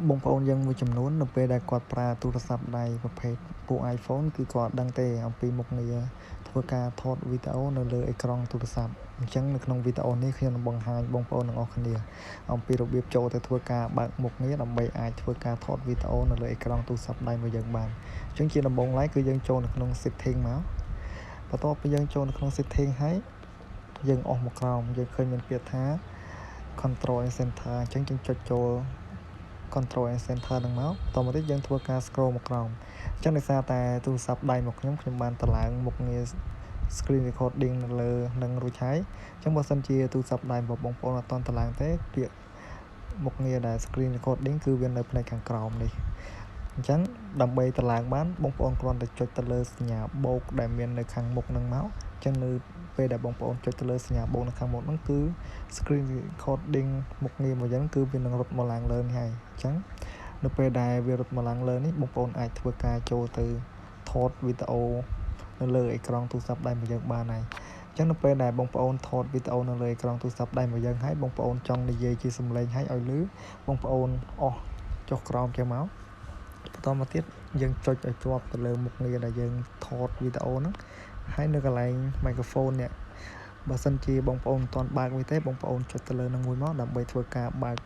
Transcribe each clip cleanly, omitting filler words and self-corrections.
បងប្អូនយើងមួយចំនួននៅពេលដែលគាត់ប្រើទូរស័ព្ទដៃប្រភេទពួក iPhone គឺគាត់ដឹងទេអំពីមុខងារធ្វើការថតវីដេអូនៅលើអេក្រង់ទូរស័ព្ទអញ្ចឹងនៅក្នុងវីដេអូនេះខ្ញុំនឹងបង្ហាញបងប្អូនទាំងអស់គ្នាអំពីរបៀបចូលទៅធ្វើការបើកមុខងារដើម្បីអាចធ្វើការថតវីដេអូនៅលើអេក្រង់ទូរស័ព្ទដៃរបស់យើងបានអញ្ចឹងជាដំបូងឡើយគឺយើងចូលនៅក្នុង setting មកបន្ទាប់ពីយើងចូលនៅក្នុង setting ហើយយើងអស់មកក្រោមយើងឃើញមានពាក្យថា control and center អញ្ចឹងយើងចុចចូល control and center ហ្នឹងមកតមកទៀតយើងធ្វើការ scroll មកក្រោមអញ្ចឹងដោយសារតែទូរស័ព្ទដៃរបស់ខ្ញុំបានតម្លើងមុខងារ screen recording នៅលើនឹងរួចហើយអញ្ចឹងបើសិនជាទូរស័ព្ទដៃរបស់បងប្អូនអត់ទាន់តម្លើងទេពាក្យមុខងារដែល screen recording គឺវានៅផ្នែកខាងក្រោមនេះអញ្ចឹងដើម្បីតម្លើងបានបងប្អូនគ្រាន់តែចុចទៅលើសញ្ញាបូកដែលមាននៅខាងមុខហ្នឹងមកអញ្ចឹងនៅពេលដែលបងប្អូនចុចទៅលើសញ្ញាបូកនៅខាងមុខហ្នឹងគឺ screen recording មុខងាររបស់យើងគឺវានឹងរត់មកឡើងលើនេះហើយអញ្ចឹងនៅពេលដែលវារត់មកឡើងលើនេះបងប្អូនអាចធ្វើការចូលទៅថតវីដេអូនៅលើអេក្រង់ទូរស័ព្ទដៃរបស់យើងបានហើយអញ្ចឹងនៅពេលដែលបងប្អូនថតវីដេអូនៅលើអេក្រង់ទូរស័ព្ទដៃរបស់យើងហើយបងប្អូនចង់និយាយជាសំឡេងឲ្យឮបងប្អូនអស់ចុះក្រោមចេះមកបន្តមកទៀតយើងចុចឲ្យជាប់ទៅលើមុខងារដែលយើងថតវីដេអូហ្នឹងហើយនៅកន្លែង microphone នេះបើសិនជាបងប្អូនមិនទាន់បើកវាទេបងប្អូនចុចទៅលើនឹងមួយមកដើម្បីធ្វើការបើក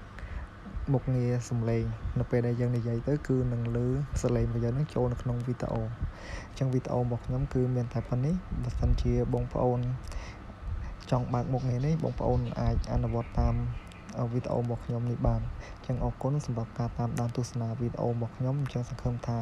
មុខងារសំឡេងនៅពេលដែលយើងនិយាយទៅគឺនឹងឮសំឡេងរបស់យើងនឹងចូលនៅក្នុងវីដេអូអញ្ចឹងវីដេអូរបស់ខ្ញុំគឺមានតែប៉ុណ្នេះបើសិនជាបងប្អូនចង់បើកមុខងារនេះបងប្អូនអាចអនុវត្តតាមវីដេអូរបស់ខ្ញុំនេះបានអញ្ចឹងអរគុណសម្រាប់ការតាមដានទស្សនាវីដេអូរបស់ខ្ញុំអញ្ចឹងសង្ឃឹមថា